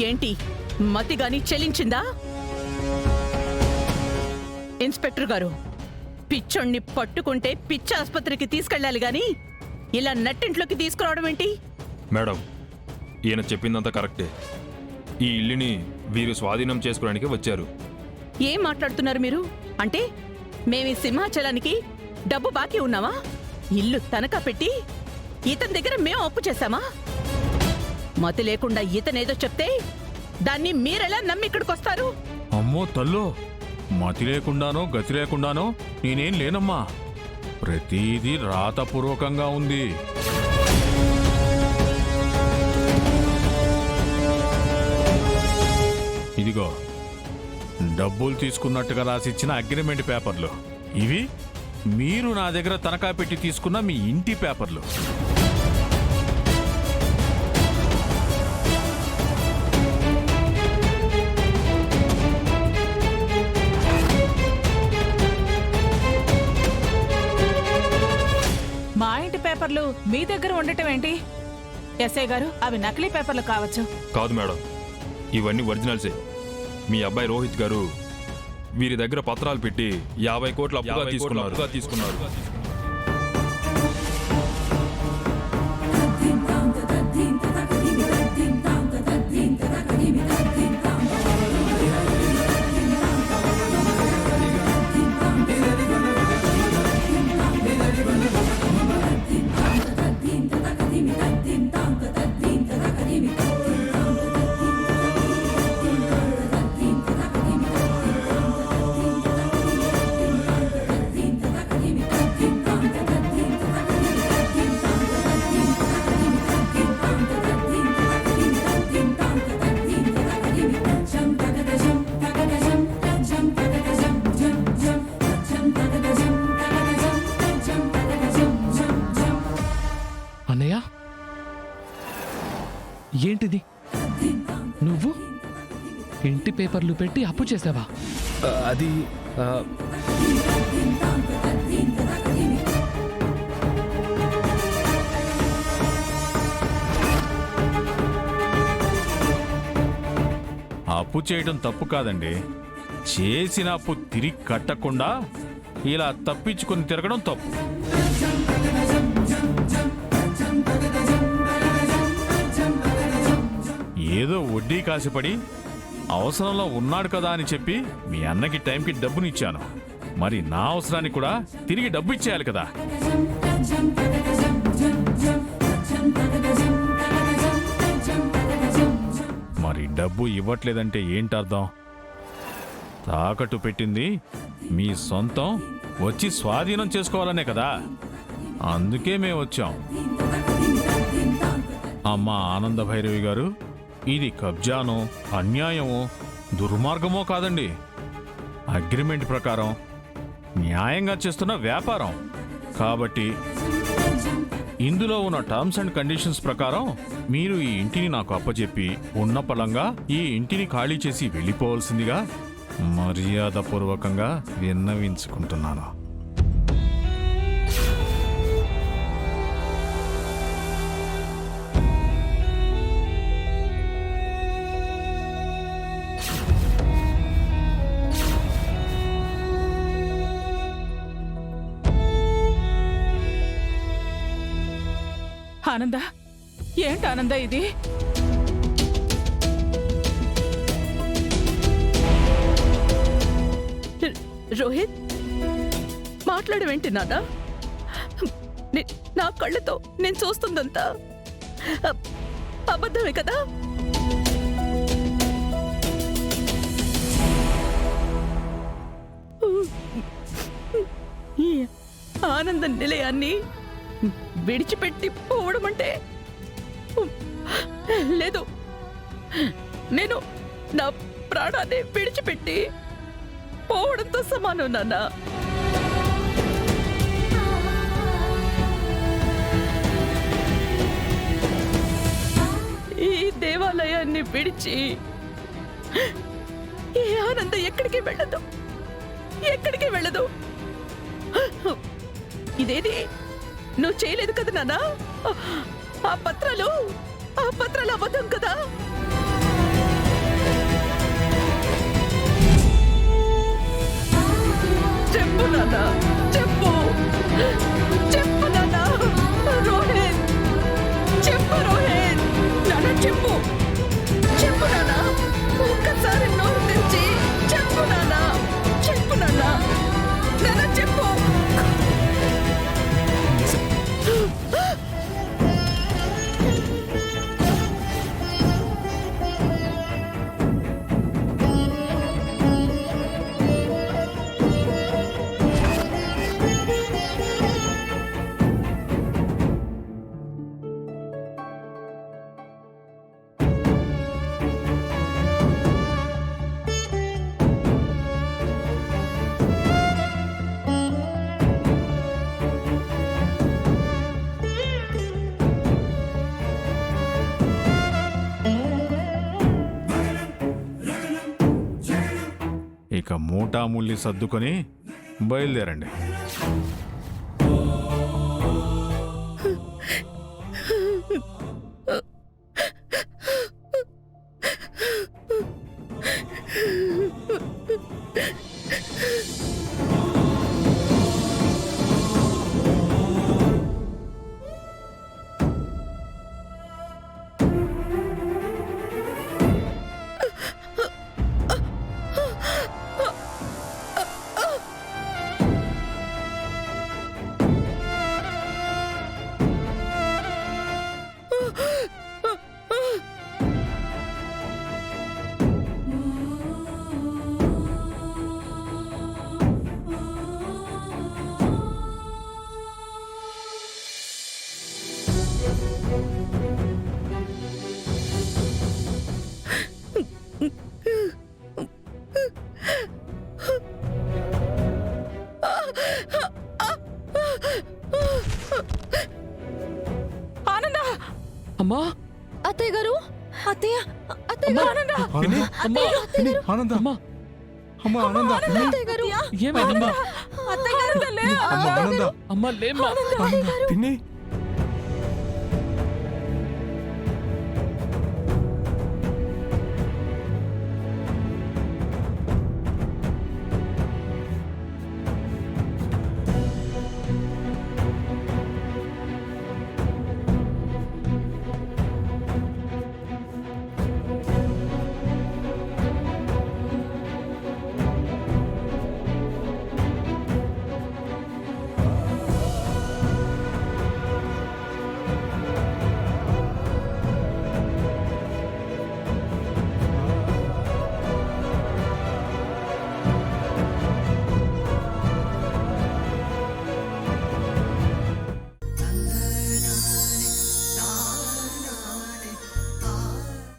ఏంటి మతి గాని చెలించిందా? ఇన్స్పెక్టర్ గారు, పిచ్చోణ్ణి పట్టుకుంటే పిచ్చ ఆసుపత్రికి తీసుకెళ్ళాలి గాని ఇలా నట్టింట్లోకి తీసుకురావడం ఏంటి? మేడం, ఈయన చెప్పిందంతా కరెక్టే. ఈ ఇల్లుని వీరు స్వాధీనం చేసుకోవడానికి వచ్చారు. ఏం మాట్లాడుతున్నారు మీరు? అంటే మేమీ సింహాచలానికి డబ్బు బాకీ ఉన్నావా? ఇల్లు తనఖా పెట్టి ఇతని దగ్గర మేము అప్పు చేశామా? మతి లేకుండా ఇతనేదో చెప్తే దాన్ని మీరెలా నమ్మి ఇక్కడికొస్తారు? అమ్మో తల్లో, మతి లేకుండానో గతి లేకుండానో నేనేం లేనమ్మా. ప్రతిదీ రాతపూర్వకంగా ఉంది. ఇదిగో డబ్బులు తీసుకున్నట్టుగా రాసిచ్చిన అగ్రిమెంట్ పేపర్లు. ఇవి మీరు నా దగ్గర తనఖా పెట్టి తీసుకున్న మీ ఇంటి పేపర్లు. మా ఇంటి పేపర్లు మీ దగ్గర ఉండటం ఏంటి? ఎస్ఐ గారు, అవి నకిలీ పేపర్లు కావచ్చు. కాదు మేడం, ఇవన్నీ ఒరిజినల్సే. మీ అబ్బాయి రోహిత్ గారు వీరి దగ్గర పత్రాలు పెట్టి 50 కోట్ల అప్పుగా తీసుకున్నారు. అన్నయ్య, ఏంటిది? నువ్వు ఇంటి పేపర్లు పెట్టి అప్పు చేసావా? అది అప్పు చేయడం తప్పు కాదండి. చేసిన అప్పు తిరిగి కట్టకుండా ఇలా తప్పించుకొని తిరగడం తప్పు. ఏదో వడ్డీ కాసిపడి అవసరంలో ఉన్నాడు కదా అని చెప్పి మీ అన్నకి టైంకి డబ్బునిచ్చాను. మరి నా అవసరానికి కూడా తిరిగి డబ్బు ఇచ్చేయాలి కదా. మరి డబ్బు ఇవ్వట్లేదంటే ఏంటర్థం? తాకట్టు పెట్టింది మీ సొంతం, వచ్చి స్వాధీనం చేసుకోవాలనే కదా. అందుకే మేము వచ్చాం. అమ్మా ఆనంద భైరవి గారు, ఇది కబ్జానో అన్యాయమో దుర్మార్గమో కాదండి. అగ్రిమెంట్ ప్రకారం న్యాయంగా చేస్తున్న వ్యాపారం కాబట్టి ఇందులో ఉన్న టర్మ్స్ అండ్ కండిషన్స్ ప్రకారం మీరు ఈ ఇంటిని నాకు అప్పచెప్పి ఉన్న పలంగా ఈ ఇంటిని ఖాళీ చేసి వెళ్ళిపోవాల్సిందిగా మర్యాదపూర్వకంగా విన్నవించుకుంటున్నాను. ఆనంద, ఏంటి ఆనంద ఇది? రోహిత్, మాట్లాడవేంటి నాన్న? నా కళ్ళతో నేను చూస్తుందంతా అబద్ధమే కదా? ఈ ఆనంద నిలయాన్ని విడిచిపెట్టి పోవడం అంటే లేదు, నేను నా ప్రాణాన్ని విడిచిపెట్టి పోవడంతో సమానం నాన్న. ఈ దేవాలయాన్ని విడిచి ఈ ఆనందం ఎక్కడికి వెళ్ళదు, ఎక్కడికి వెళ్ళదు. ఇదేది నువ్వు చేయలేదు కదా నాన్న? ఆ పత్రాలు అబద్ధం కదా? ఇక మూటాముల్లి సర్దుకొని బయలుదేరండి. ఆనంద! అమ్మా అత్తయ్య గారు, అత్తయ్య, అత్తయ్య గారు, ఆనంద! పిన్ని, అమ్మా ఆనంద అమ్మా అమ్మ ఆనంద అత్తయ్య గారు, ఏమైందమ్మా అత్తయ్య గారు తల్లి! అమ్మ ఆనంద అమ్మా లేమ్మా పిన్ని